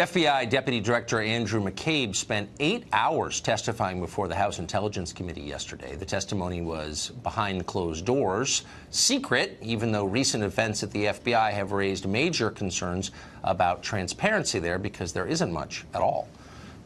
FBI Deputy Director Andrew McCabe spent 8 hours testifying before the House Intelligence Committee yesterday. The testimony was behind closed doors, secret, even though recent events at the FBI have raised major concerns about transparency there because there isn't much at all.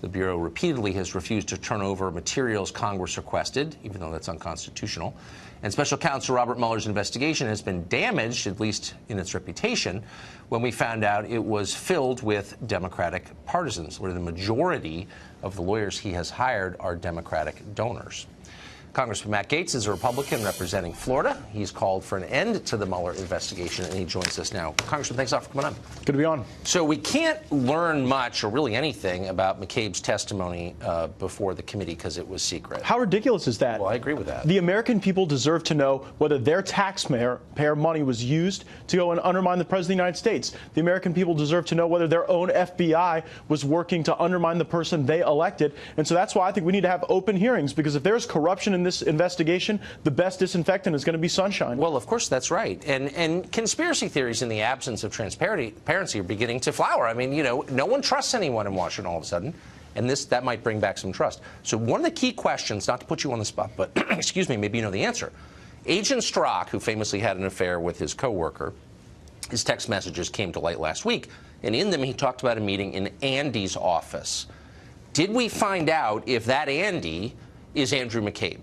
The Bureau repeatedly has refused to turn over materials Congress requested, even though that's unconstitutional. And Special Counsel Robert Mueller's investigation has been damaged, at least in its reputation, when we found out it was filled with Democratic partisans, where the majority of the lawyers he has hired are Democratic donors. Congressman Matt Gaetz is a Republican representing Florida. He's called for an end to the Mueller investigation, and he joins us now. Congressman, thanks a lot for coming on. Good to be on. So we can't learn much or really anything about McCabe's testimony before the committee because it was secret. How ridiculous is that? Well, I agree with that. The American people deserve to know whether their taxpayer money was used to go and undermine the President of the United States. The American people deserve to know whether their own FBI was working to undermine the person they elected. And so that's why I think we need to have open hearings, because if there's corruption in this investigation, the best disinfectant is going to be sunshine. Well, of course, that's right. And conspiracy theories in the absence of transparency are beginning to flower. I mean, you know, no one trusts anyone in Washington all of a sudden, and that might bring back some trust. So one of the key questions, not to put you on the spot, but excuse me, maybe you know the answer. Agent Strzok, who famously had an affair with his coworker, his text messages came to light last week, and in them he talked about a meeting in Andy's office. Did we find out if that Andy is Andrew McCabe?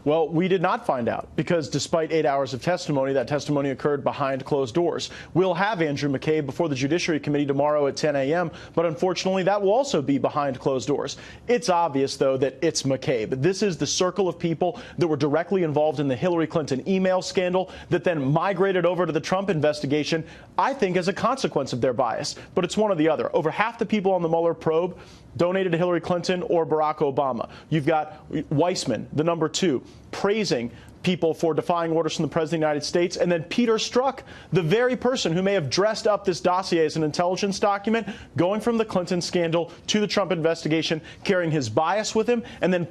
Well, we did not find out, because despite 8 hours of testimony, that testimony occurred behind closed doors. We'll have Andrew McCabe before the Judiciary Committee tomorrow at 10 a.m., but unfortunately that will also be behind closed doors. It's obvious, though, that it's McCabe. This is the circle of people that were directly involved in the Hillary Clinton email scandal that then migrated over to the Trump investigation, I think as a consequence of their bias. But it's one or the other. Over half the people on the Mueller probe donated to Hillary Clinton or Barack Obama. You've got Weissman, the number 2, praising people for defying orders from the President of the United States, and then Peter Strzok, the very person who may have dressed up this dossier as an intelligence document, going from the Clinton scandal to the Trump investigation, carrying his bias with him, and then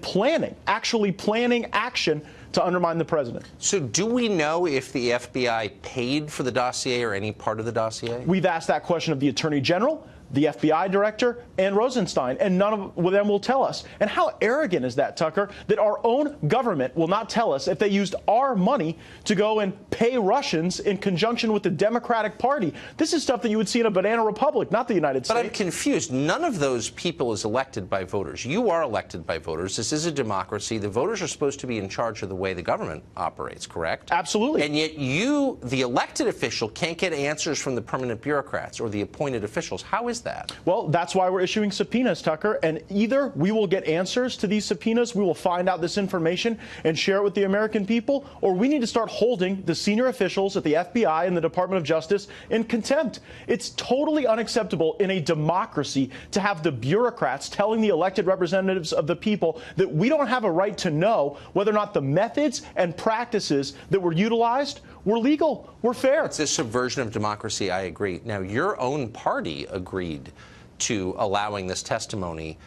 actually planning action to undermine the president. So do we know if the FBI paid for the dossier or any part of the dossier? We've asked that question of the Attorney General, the FBI director, and Rosenstein, and none of them will tell us. And how arrogant is that, Tucker, that our own government will not tell us if they used our money to go and pay Russians in conjunction with the Democratic Party? This is stuff that you would see in a banana republic, not the United States. But I'm confused. None of those people is elected by voters. You are elected by voters. This is a democracy. The voters are supposed to be in charge of the way the government operates, correct? Absolutely. And yet you, the elected official, can't get answers from the permanent bureaucrats or the appointed officials. How is that? Well, that's why we're issuing subpoenas, Tucker, and either we will get answers to these subpoenas, we will find out this information and share it with the American people, or we need to start holding the senior officials at the FBI and the Department of Justice in contempt. It's totally unacceptable in a democracy to have the bureaucrats telling the elected representatives of the people that we don't have a right to know whether or not the methods and practices that were utilized were legal, were fair. It's a subversion of democracy, I agree. Now, your own party agreed to allowing this testimony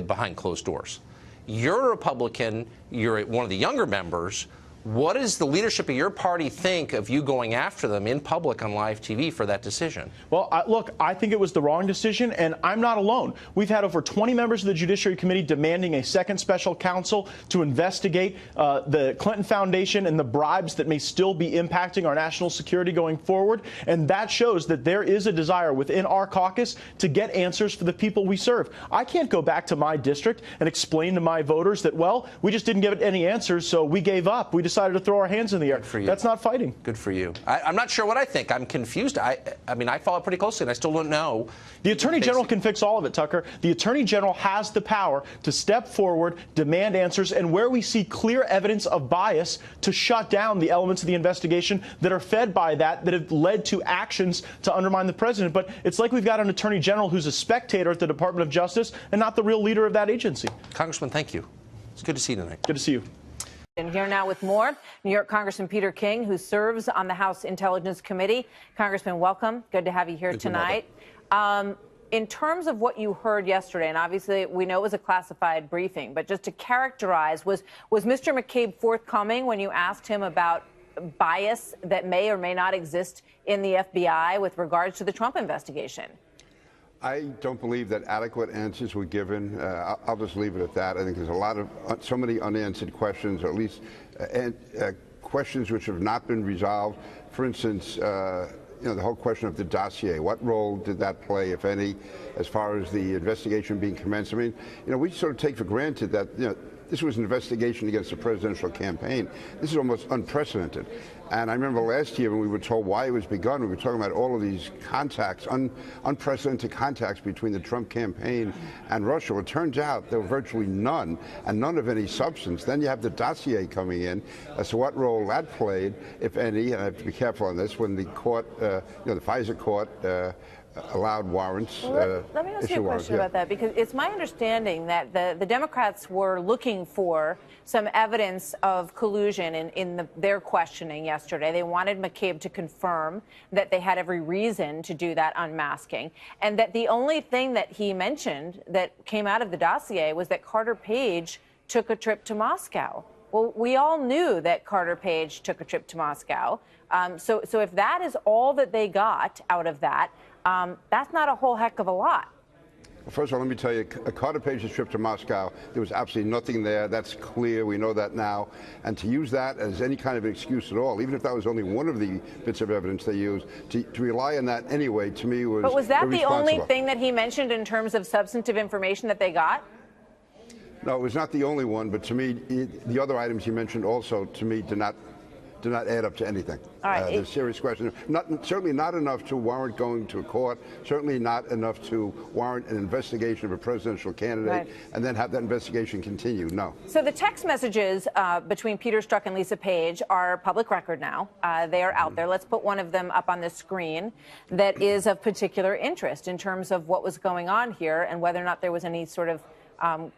behind closed doors. You're a Republican. You're one of the younger members. What does the leadership of your party think of you going after them in public on live TV for that decision? Well, look, I think it was the wrong decision, and I'm not alone. We've had over 20 members of the Judiciary Committee demanding a second special counsel to investigate the Clinton Foundation and the bribes that may still be impacting our national security going forward. And that shows that there is a desire within our caucus to get answers for the people we serve. I can't go back to my district and explain to my voters that, well, we just didn't give it any answers, so we gave up. We decided to throw our hands in the air. Good for you. That's not fighting. Good for you. I'm not sure what I think. I'm confused. I mean, I follow it pretty closely, and I still don't know. The Attorney General can fix all of it, Tucker. The Attorney General has the power to step forward, demand answers, and where we see clear evidence of bias, to shut down the elements of the investigation that are fed by that have led to actions to undermine the president. But it's like we've got an Attorney General who's a spectator at the Department of Justice and not the real leader of that agency. Congressman, thank you. It's good to see you tonight. Good to see you. And here now with more, New York Congressman Peter King, who serves on the House Intelligence Committee. Congressman, welcome. Good to have you here tonight. In terms of what you heard yesterday, and obviously we know it was a classified briefing, but just to characterize, was Mr. McCabe forthcoming when you asked him about bias that may or may not exist in the FBI with regards to the Trump investigation? I don't believe that adequate answers were given. I'll just leave it at that. I think there's a lot of so many unanswered questions, or at least questions which have not been resolved. For instance, the whole question of the dossier. What role did that play, if any, as far as the investigation being commenced? I mean, we sort of take for granted that, this was an investigation against a presidential campaign. This is almost unprecedented. And I remember last year when we were told why it was begun, we were talking about all of these contacts, unprecedented contacts between the Trump campaign and Russia. Well, it turns out there were virtually none, and none of any substance. Then you have the dossier coming in as to what role that played, if any, and I have to be careful on this, when the court, the FISA court, allowed warrants. Well, let me ask you a question about that, because it's my understanding that the Democrats were looking for some evidence of collusion in their questioning yesterday. They wanted McCabe to confirm that they had every reason to do that unmasking, and that the only thing that he mentioned that came out of the dossier was that Carter Page took a trip to Moscow. Well, we all knew that Carter Page took a trip to Moscow. So if that is all that they got out of that, that's not a whole heck of a lot. First of all, let me tell you, Carter Page's trip to Moscow, there was absolutely nothing there. That's clear. We know that now. And to use that as any kind of excuse at all, even if that was only one of the bits of evidence they used, to rely on that anyway, to me was But was that the only thing that he mentioned in terms of substantive information that they got? No, it was not the only one, but to me, the other items you mentioned also, to me, do not add up to anything. All right. There's serious question. Certainly not enough to warrant going to a court, certainly not enough to warrant an investigation of a presidential candidate, and then have that investigation continue. No. So the text messages between Peter Strzok and Lisa Page are public record now. They are out there. Let's put one of them up on the screen that is of particular interest in terms of what was going on here and whether or not there was any sort of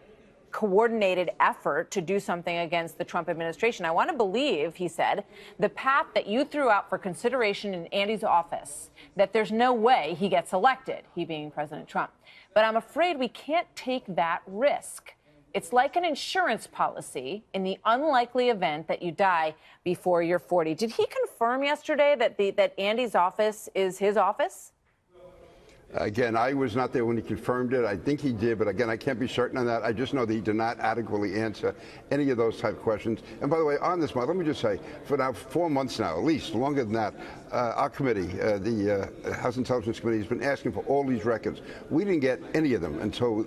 coordinated effort to do something against the Trump administration. I want to believe, he said, the path that you threw out for consideration in Andy's office, that there's no way he gets elected, he being President Trump. But I'm afraid we can't take that risk. It's like an insurance policy in the unlikely event that you die before you're 40. Did he confirm yesterday that Andy's office is his office? Again, I was not there when he confirmed it. I think he did, but again, I can't be certain on that. I just know that he did not adequately answer any of those type of questions. And by the way, on this matter, let me just say, for now 4 months now, at least, longer than that, our committee, the House Intelligence Committee, has been asking for all these records. We didn't get any of them until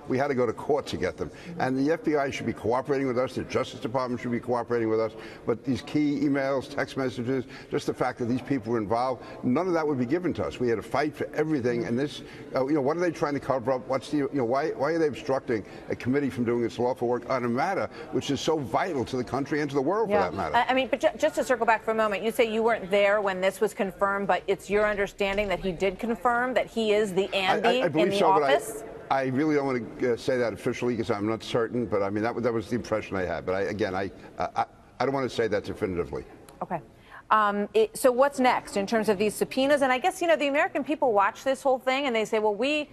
we had to go to court to get them. And the FBI should be cooperating with us. The Justice Department should be cooperating with us. But these key emails, text messages, just the fact that these people were involved, none of that would be given to us. We had to fight for everything. And this, what are they trying to cover up? What's the, why are they obstructing a committee from doing its lawful work on a matter which is so vital to the country and to the world, for that matter? I mean, but just to circle back for a moment, you say you weren't there when this was confirmed, but it's your understanding that he did confirm that he is the Andy in the office? I really don't want to say that officially because I'm not certain, but I mean, that was the impression I had. But I don't want to say that definitively. Okay. So what's next in terms of these subpoenas? And I guess, the American people watch this whole thing and they say, well, we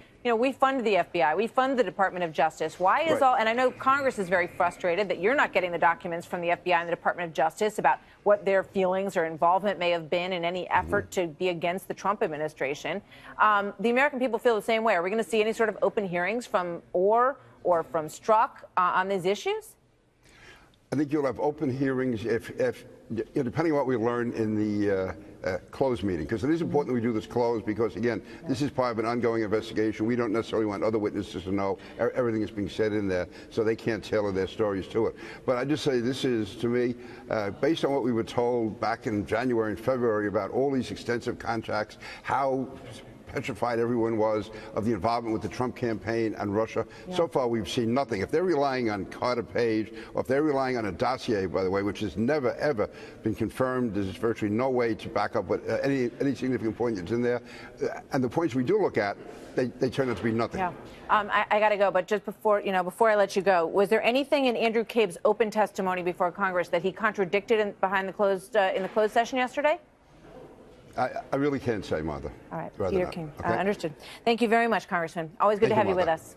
fund the FBI, we fund the Department of Justice. Why is and I know Congress is very frustrated that you're not getting the documents from the FBI and the Department of Justice about what their feelings or involvement may have been in any effort to be against the Trump administration. The American people feel the same way. Are we going to see any sort of open hearings from or from Strzok on these issues? I think you'll have open hearings if depending on what we learn in the closed meeting, because it is important that we do this closed because, again, this is part of an ongoing investigation. We don't necessarily want other witnesses to know everything that's being said in there, so they can't tailor their stories to it. But I just say this is, to me, based on what we were told back in January and February about all these extensive contacts, how petrified everyone was of the involvement with the Trump campaign and Russia. So far, we've seen nothing. If they're relying on Carter Page, or if they're relying on a dossier, by the way, which has never, ever been confirmed, there's virtually no way to back up what, any significant point that's in there. And the points we do look at, they turn out to be nothing. Yeah. I got to go, but just before I let you go, was there anything in Andrew McCabe's open testimony before Congress that he contradicted in the closed session yesterday? I really can't say, Martha. All right, Peter King. Understood. Thank you very much, Congressman. Always good to have you with us.